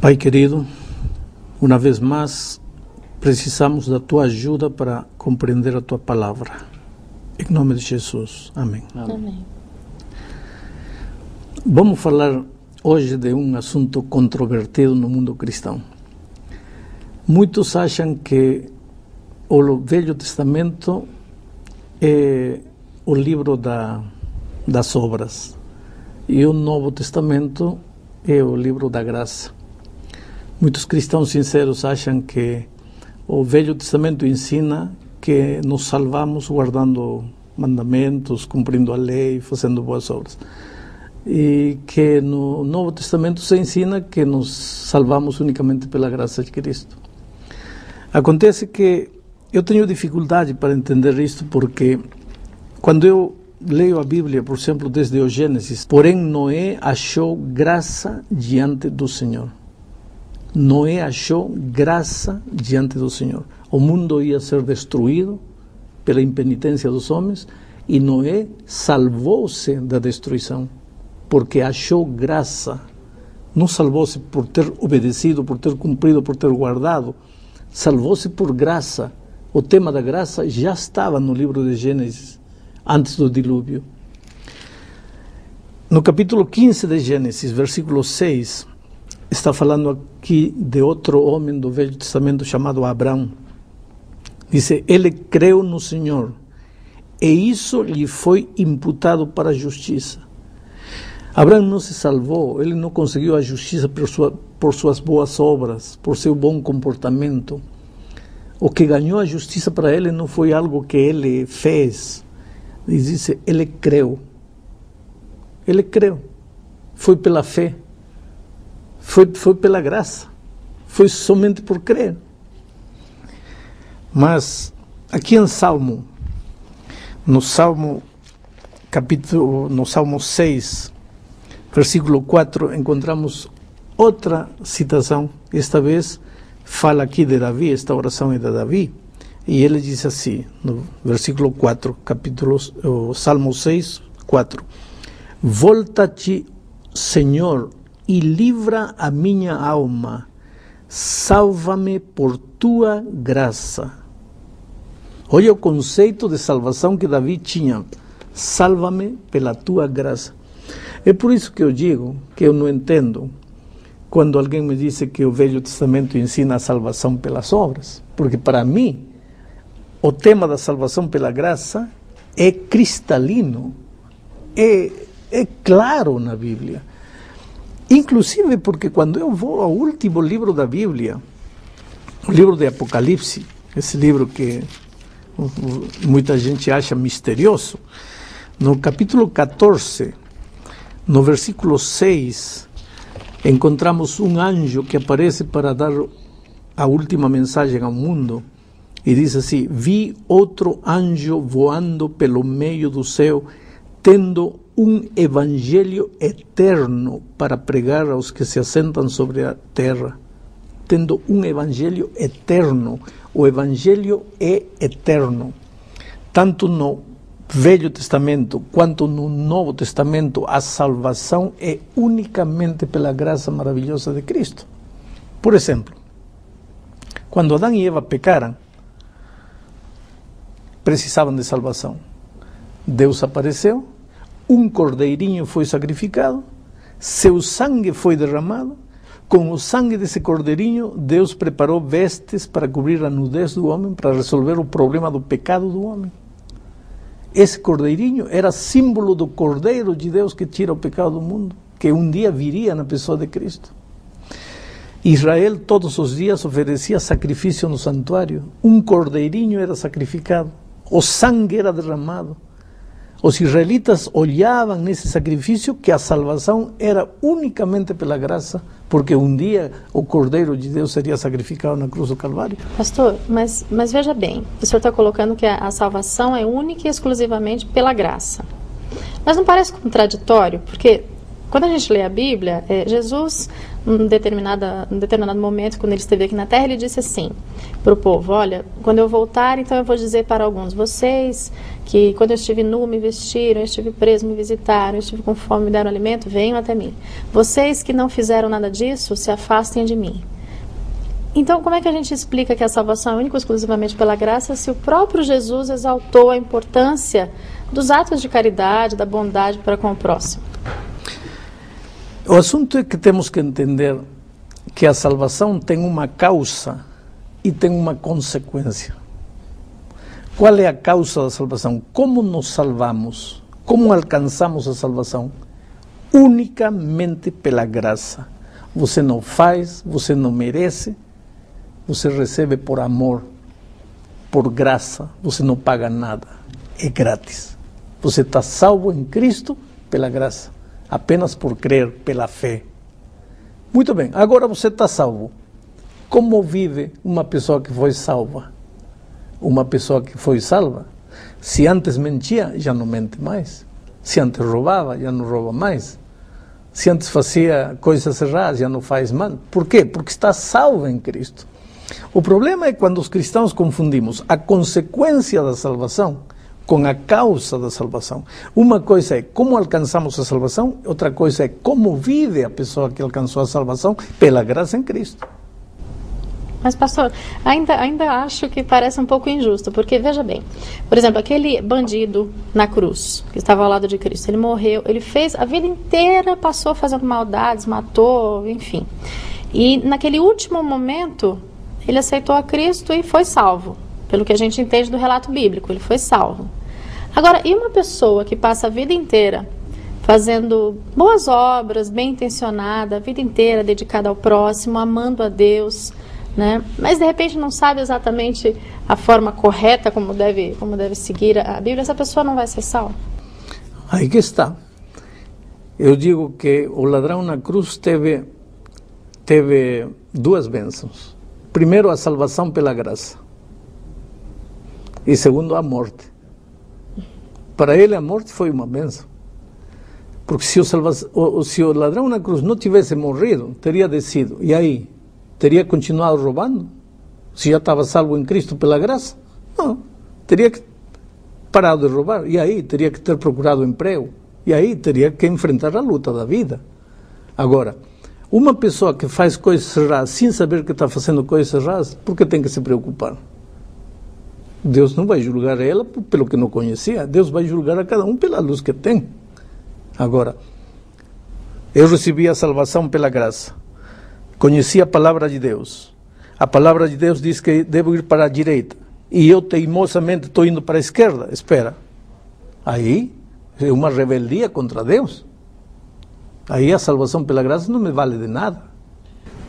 Pai querido, uma vez mais precisamos da Tua ajuda para compreender a Tua palavra. Em nome de Jesus. Amém. Amém. Vamos falar hoje de um assunto controvertido no mundo cristão. Muitos acham que o Velho Testamento é o livro das obras e o Novo Testamento é o livro da graça. Muitos cristãos sinceros acham que o Velho Testamento ensina que nos salvamos guardando mandamentos, cumprindo a lei, fazendo boas obras. E que no Novo Testamento se ensina que nos salvamos unicamente pela graça de Cristo. Acontece que eu tenho dificuldade para entender isto porque quando eu leio a Bíblia, por exemplo, desde o Gênesis, porém Noé achou graça diante do Senhor. Noé achou graça diante do Senhor. O mundo ia ser destruído pela impenitência dos homens e Noé salvou-se da destruição, porque achou graça. Não salvou-se por ter obedecido, por ter cumprido, por ter guardado. Salvou-se por graça. O tema da graça já estava no livro de Gênesis, antes do dilúvio. No capítulo 15 de Gênesis, versículo 6, está falando aqui de outro homem do Velho Testamento chamado Abraão. Diz, ele creu no Senhor e isso lhe foi imputado para a justiça. Abraão não se salvou, ele não conseguiu a justiça por suas boas obras, por seu bom comportamento. O que ganhou a justiça para ele não foi algo que ele fez. Diz, ele creu. Ele creu. Foi pela fé. Foi pela graça. Foi somente por crer. Mas aqui em Salmo, no Salmo 6, versículo 4, encontramos outra citação. Esta vez fala aqui de Davi, esta oração é de Davi. E ele diz assim, no versículo 4, Salmo 6, 4. Volta-te, Senhor, e livra a minha alma, salva-me por tua graça. Olha o conceito de salvação que Davi tinha, salva-me pela tua graça. É por isso que eu digo que eu não entendo quando alguém me diz que o Velho Testamento ensina a salvação pelas obras, porque para mim o tema da salvação pela graça é cristalino, é claro na Bíblia. Inclusive porque quando eu vou ao último livro da Bíblia, o livro de Apocalipse, esse livro que muita gente acha misterioso, no capítulo 14, no versículo 6, encontramos um anjo que aparece para dar a última mensagem ao mundo, e diz assim, vi outro anjo voando pelo meio do céu, tendo um evangelho eterno para pregar aos que se assentam sobre a terra. Tendo um evangelho eterno. O evangelho é eterno. Tanto no Velho Testamento quanto no Novo Testamento, a salvação é unicamente pela graça maravilhosa de Cristo. Por exemplo, quando Adão e Eva pecaram, precisavam de salvação. Deus apareceu, um cordeirinho foi sacrificado, seu sangue foi derramado, com o sangue desse cordeirinho, Deus preparou vestes para cobrir a nudez do homem, para resolver o problema do pecado do homem. Esse cordeirinho era símbolo do Cordeiro de Deus que tira o pecado do mundo, que um dia viria na pessoa de Cristo. Israel todos os dias oferecia sacrifício no santuário, um cordeirinho era sacrificado, o sangue era derramado. Os israelitas olhavam nesse sacrifício que a salvação era unicamente pela graça, porque um dia o Cordeiro de Deus seria sacrificado na cruz do Calvário. Pastor, mas veja bem, o senhor está colocando que a salvação é única e exclusivamente pela graça. Mas não parece contraditório? Porque quando a gente lê a Bíblia, Jesus um determinado momento, quando ele esteve aqui na Terra, ele disse assim para o povo: olha, quando eu voltar, então eu vou dizer para alguns, vocês que quando eu estive nu me vestiram, eu estive preso me visitaram, eu estive com fome me deram alimento, venham até mim. Vocês que não fizeram nada disso, se afastem de mim. Então, como é que a gente explica que a salvação é única e exclusivamente pela graça, se o próprio Jesus exaltou a importância dos atos de caridade, da bondade para com o próximo? O assunto é que temos que entender que a salvação tem uma causa e tem uma consequência. Qual é a causa da salvação? Como nos salvamos? Como alcançamos a salvação? Unicamente pela graça. Você não faz, você não merece, você recebe por amor, por graça, você não paga nada, é grátis. Você está salvo em Cristo pela graça, apenas por crer, pela fé. Muito bem, agora você está salvo. Como vive uma pessoa que foi salva? Uma pessoa que foi salva, se antes mentia, já não mente mais. Se antes roubava, já não rouba mais. Se antes fazia coisas erradas, já não faz mal. Por quê? Porque está salvo em Cristo. O problema é quando os cristãos confundimos a consequência da salvação com a causa da salvação. Uma coisa é como alcançamos a salvação, outra coisa é como vive a pessoa que alcançou a salvação pela graça em Cristo. Mas, pastor, ainda acho que parece um pouco injusto, porque, veja bem, por exemplo, aquele bandido na cruz, que estava ao lado de Cristo, ele morreu, ele fez, a vida inteira passou fazendo maldades, matou, enfim. E naquele último momento, ele aceitou a Cristo e foi salvo. Pelo que a gente entende do relato bíblico, ele foi salvo. Agora, e uma pessoa que passa a vida inteira fazendo boas obras, bem intencionada, a vida inteira dedicada ao próximo, amando a Deus, né? Mas de repente não sabe exatamente a forma correta como deve seguir a Bíblia, essa pessoa não vai ser salva? Aí que está. Eu digo que o ladrão na cruz teve duas bênçãos. Primeiro, a salvação pela graça. E segundo, a morte. Para ele, a morte foi uma bênção. Porque se o ladrão na cruz não tivesse morrido, teria descido. E aí? Teria continuado roubando? Se já estava salvo em Cristo pela graça? Não. Teria que parar de roubar. E aí? Teria que ter procurado emprego. E aí? Teria que enfrentar a luta da vida. Agora, uma pessoa que faz coisas erradas sem saber que está fazendo coisas erradas, por que tem que se preocupar? Deus não vai julgar ela pelo que não conhecia. Deus vai julgar a cada um pela luz que tem. Agora, eu recebi a salvação pela graça. Conheci a palavra de Deus. A palavra de Deus diz que devo ir para a direita. E eu teimosamente estou indo para a esquerda. Espera. Aí é uma rebeldia contra Deus. Aí a salvação pela graça não me vale de nada.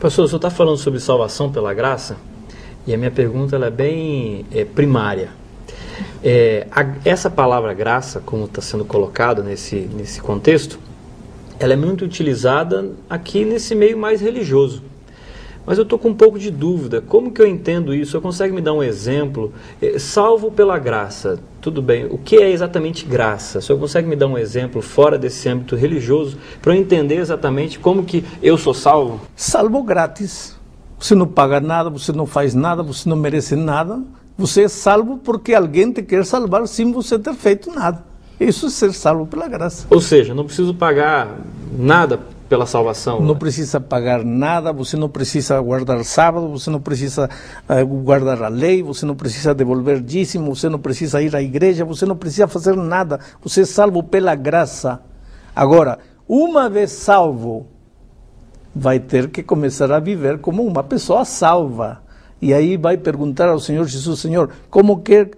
Pastor, o senhor está falando sobre salvação pela graça? E a minha pergunta ela é bem primária. Essa palavra graça, como está sendo colocado nesse contexto, ela é muito utilizada aqui nesse meio mais religioso. Mas eu estou com um pouco de dúvida. Como que eu entendo isso? O senhor consegue me dar um exemplo? Salvo pela graça, tudo bem. O que é exatamente graça? O senhor consegue me dar um exemplo fora desse âmbito religioso para eu entender exatamente como que eu sou salvo? Salvo grátis. Você não paga nada, você não faz nada, você não merece nada. Você é salvo porque alguém te quer salvar sem você ter feito nada. Isso é ser salvo pela graça. Ou seja, não preciso pagar nada pela salvação. Não precisa pagar nada, você não precisa guardar sábado, você não precisa guardar a lei, você não precisa devolver dízimo, você não precisa ir à igreja, você não precisa fazer nada. Você é salvo pela graça. Agora, uma vez salvo, vai ter que começar a viver como uma pessoa salva. E aí vai perguntar ao Senhor Jesus: Senhor, como quer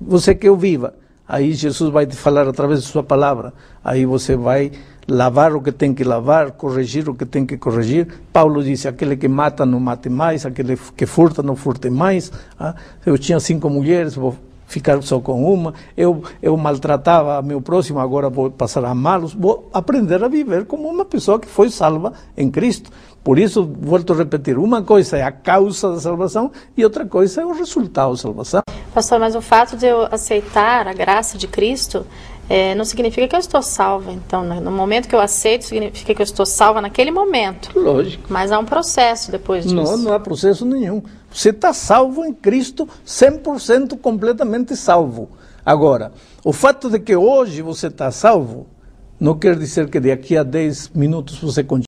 você que eu viva? Aí Jesus vai te falar através de sua palavra. Aí você vai lavar o que tem que lavar, corrigir o que tem que corrigir. Paulo disse: aquele que mata não mate mais, aquele que furta não furte mais. Eu tinha 5 mulheres, vou ficar só com uma. Eu maltratava meu próximo, agora vou passar a amá-los. Vou aprender a viver como uma pessoa que foi salva em Cristo. Por isso, volto a repetir, uma coisa é a causa da salvação e outra coisa é o resultado da salvação. Pastor, mas o fato de eu aceitar a graça de Cristo não significa que eu estou salva. Então, no momento que eu aceito, significa que eu estou salva naquele momento. Lógico. Mas há um processo depois disso. Não há processo nenhum. Você está salvo em Cristo, 100% completamente salvo. Agora, o fato de que hoje você está salvo, não quer dizer que daqui a 10 minutos você continue